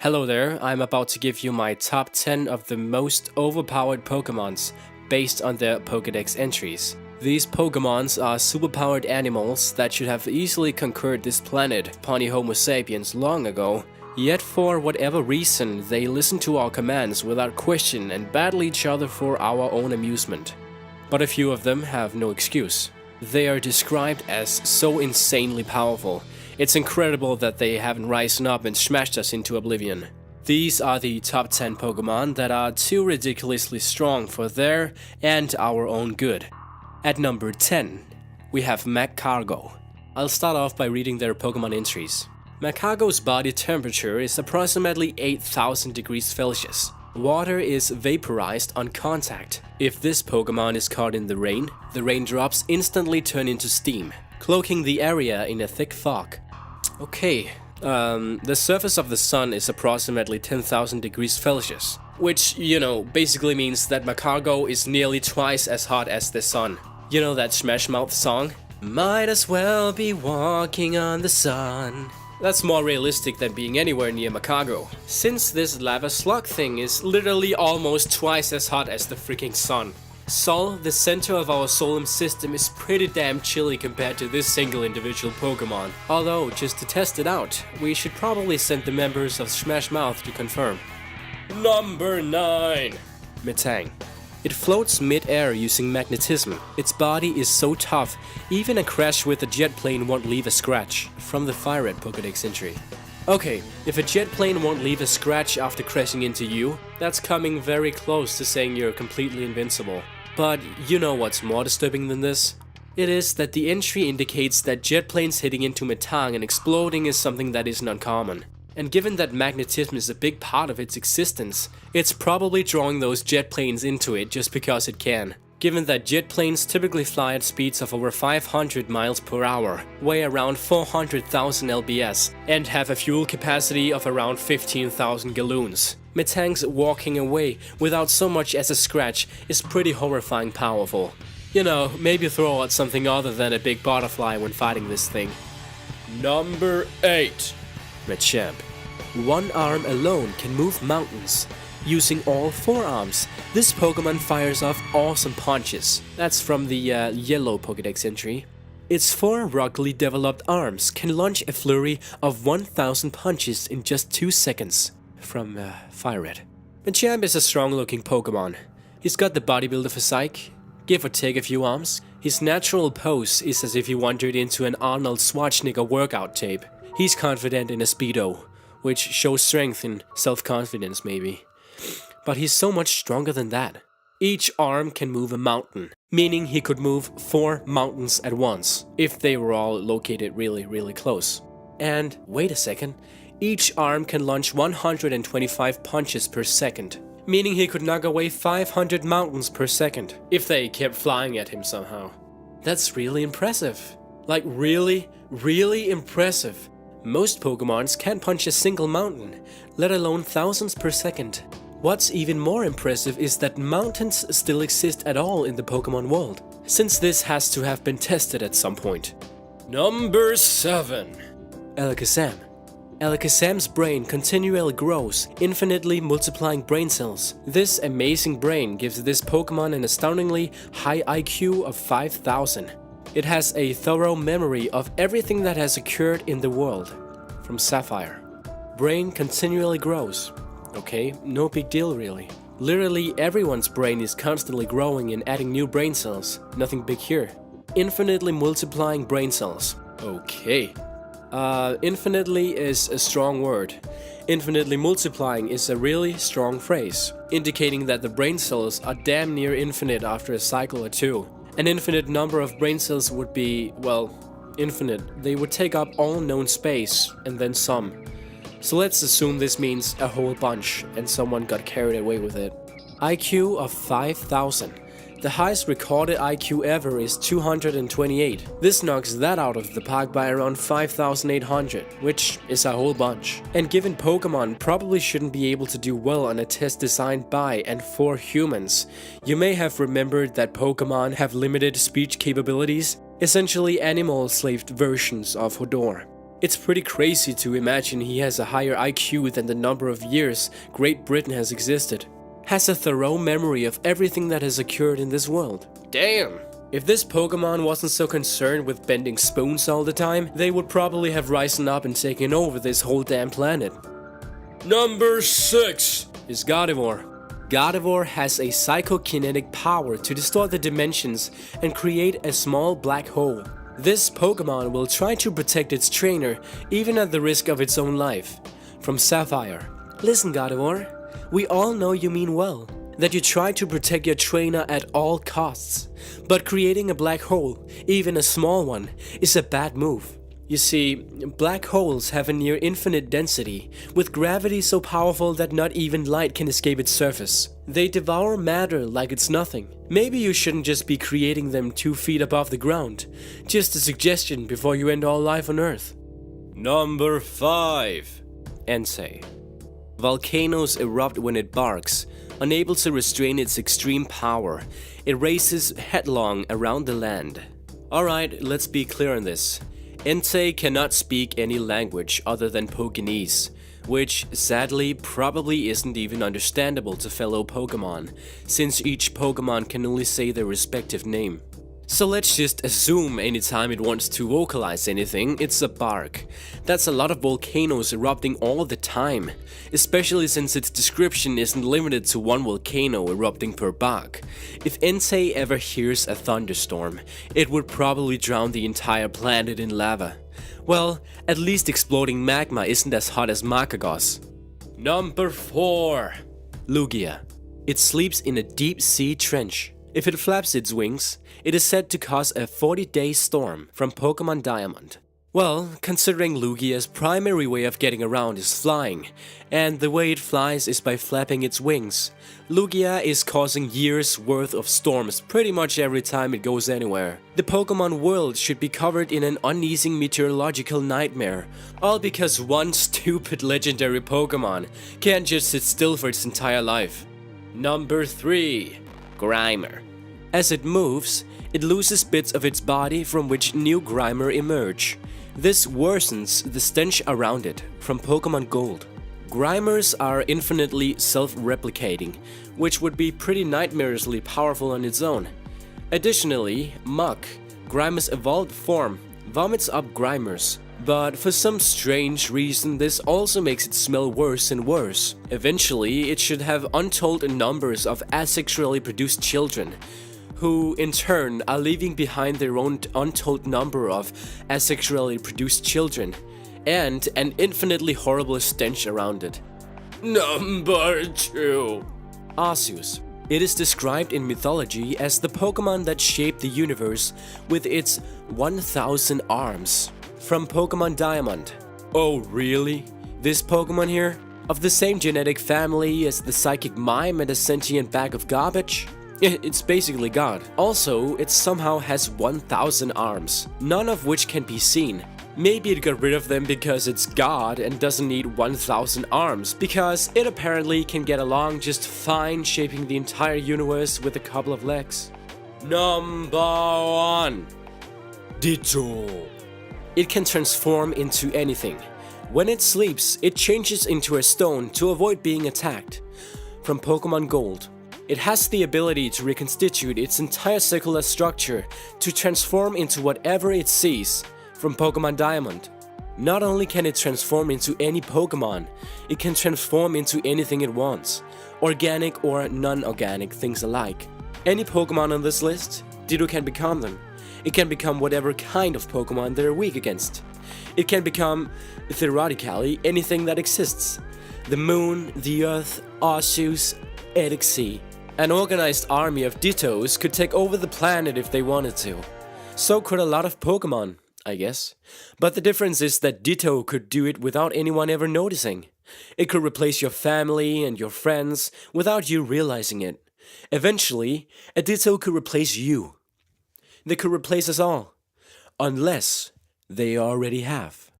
Hello there, I'm about to give you my top 10 of the most overpowered Pokémons based on their Pokédex entries. These Pokémons are superpowered animals that should have easily conquered this planet upon the Homo sapiens long ago, yet for whatever reason they listen to our commands without question and battle each other for our own amusement. But a few of them have no excuse. They are described as so insanely powerful. It's incredible that they haven't risen up and smashed us into oblivion. These are the top 10 Pokemon that are too ridiculously strong for their and our own good. At number 10, we have Magcargo. I'll start off by reading their Pokemon entries. Magcargo's body temperature is approximately 8,000 degrees Celsius. Water is vaporized on contact. If this Pokemon is caught in the raindrops instantly turn into steam, cloaking the area in a thick fog. Okay, the surface of the sun is approximately 10,000 degrees Celsius, which, basically means that Magcargo is nearly twice as hot as the sun. You know that Smash Mouth song? Might as well be walking on the sun. That's more realistic than being anywhere near Magcargo, since this lava slug thing is literally almost twice as hot as the freaking sun. Sol, the center of our solar system, is pretty damn chilly compared to this single individual Pokemon. Although, just to test it out, we should probably send the members of Smash Mouth to confirm. Number 9. Metang. It floats mid-air using magnetism. Its body is so tough, even a crash with a jet plane won't leave a scratch. From the Fire Red Pokédex entry. Okay, if a jet plane won't leave a scratch after crashing into you, that's coming very close to saying you're completely invincible. But you know what's more disturbing than this? It is that the entry indicates that jet planes hitting into Metang and exploding is something that isn't uncommon. And given that magnetism is a big part of its existence, it's probably drawing those jet planes into it just because it can. Given that jet planes typically fly at speeds of over 500 miles per hour, weigh around 400,000 lbs, and have a fuel capacity of around 15,000 gallons. Metang's walking away without so much as a scratch is pretty horrifying powerful. Maybe throw out something other than a big butterfly when fighting this thing. Number 8. Machamp. One arm alone can move mountains. Using all 4 arms, this Pokemon fires off awesome punches. That's from the yellow Pokédex entry. Its 4 ruggedly developed arms can launch a flurry of 1,000 punches in just 2 seconds. From Fire Red. Machamp is a strong looking Pokemon. He's got the bodybuilder physique, give or take a few arms. His natural pose is as if he wandered into an Arnold Schwarzenegger workout tape. He's confident in a Speedo, which shows strength and self-confidence maybe. But he's so much stronger than that. Each arm can move a mountain, meaning he could move 4 mountains at once, if they were all located really close. And wait a second, each arm can launch 125 punches per second, meaning he could knock away 500 mountains per second, if they kept flying at him somehow. That's really impressive. Like really impressive. Most Pokemons can't punch a single mountain, let alone thousands per second. What's even more impressive is that mountains still exist at all in the Pokemon world, since this has to have been tested at some point. Number 7. Alakazam. Alakazam's brain continually grows, infinitely multiplying brain cells. This amazing brain gives this Pokemon an astoundingly high IQ of 5,000. It has a thorough memory of everything that has occurred in the world. From Sapphire. Brain continually grows. Okay, no big deal really. Literally everyone's brain is constantly growing and adding new brain cells. Nothing big here. Infinitely multiplying brain cells. Okay. Infinitely is a strong word. Infinitely multiplying is a really strong phrase, indicating that the brain cells are damn near infinite after a cycle or 2. An infinite number of brain cells would be, infinite. They would take up all known space, and then some. So let's assume this means a whole bunch, and someone got carried away with it. IQ of 5,000. The highest recorded IQ ever is 228. This knocks that out of the park by around 5,800, which is a whole bunch. And given Pokemon probably shouldn't be able to do well on a test designed by and for humans, you may have remembered that Pokemon have limited speech capabilities, essentially animal-slaved versions of Hodor. It's pretty crazy to imagine he has a higher IQ than the number of years Great Britain has existed. Has a thorough memory of everything that has occurred in this world. Damn! If this Pokemon wasn't so concerned with bending spoons all the time, they would probably have risen up and taken over this whole damn planet. Number 6 is Gardevoir. Gardevoir has a psychokinetic power to distort the dimensions and create a small black hole. This Pokemon will try to protect its trainer, even at the risk of its own life. From Sapphire. Listen, Gardevoir, we all know you mean well, that you try to protect your trainer at all costs. But creating a black hole, even a small one, is a bad move. You see, black holes have a near infinite density, with gravity so powerful that not even light can escape its surface. They devour matter like it's nothing. Maybe you shouldn't just be creating them 2 feet above the ground. Just a suggestion before you end all life on Earth. Number 5. Entei. Volcanoes erupt when it barks. Unable to restrain its extreme power, it races headlong around the land. Alright, let's be clear on this. Entei cannot speak any language other than Pokenese, which sadly probably isn't even understandable to fellow Pokemon, since each Pokemon can only say their respective name. So let's just assume anytime it wants to vocalize anything, it's a bark. That's a lot of volcanoes erupting all the time, especially since its description isn't limited to one volcano erupting per bark. If Entei ever hears a thunderstorm, it would probably drown the entire planet in lava. Well, at least exploding magma isn't as hot as Makagos. Number 4. Lugia. It sleeps in a deep sea trench. If it flaps its wings, it is said to cause a 40-day storm from Pokemon Diamond. Well, considering Lugia's primary way of getting around is flying, and the way it flies is by flapping its wings, Lugia is causing years worth of storms pretty much every time it goes anywhere. The Pokemon world should be covered in an uneasing meteorological nightmare, all because one stupid legendary Pokemon can't just sit still for its entire life. Number 3. Grimer. As it moves, it loses bits of its body from which new Grimer emerge. This worsens the stench around it, from Pokemon Gold. Grimers are infinitely self-replicating, which would be pretty nightmarishly powerful on its own. Additionally, Muk, Grimer's evolved form, vomits up Grimers. But for some strange reason, this also makes it smell worse and worse. Eventually, it should have untold numbers of asexually produced children, who in turn are leaving behind their own untold number of asexually produced children, and an infinitely horrible stench around it. Number 2. Arceus. It is described in mythology as the Pokemon that shaped the universe with its 1,000 arms. From Pokemon Diamond. Oh really? This Pokemon here? Of the same genetic family as the psychic mime and a sentient bag of garbage? It's basically God. Also, it somehow has 1,000 arms, none of which can be seen. Maybe it got rid of them because it's God and doesn't need 1,000 arms, because it apparently can get along just fine shaping the entire universe with a couple of legs. Number 1. Ditto. It can transform into anything. When it sleeps, it changes into a stone to avoid being attacked. From Pokemon Gold. It has the ability to reconstitute its entire circular structure to transform into whatever it sees. From Pokemon Diamond. Not only can it transform into any Pokemon, it can transform into anything it wants. Organic or non-organic things alike. Any Pokemon on this list, Ditto can become them. It can become whatever kind of Pokemon they're weak against. It can become, theoretically, anything that exists. The moon, the earth, Arceus, Elixir. An organized army of Dittos could take over the planet if they wanted to. So could a lot of Pokemon, I guess. But the difference is that Ditto could do it without anyone ever noticing. It could replace your family and your friends without you realizing it. Eventually, a Ditto could replace you. They could replace us all, unless they already have.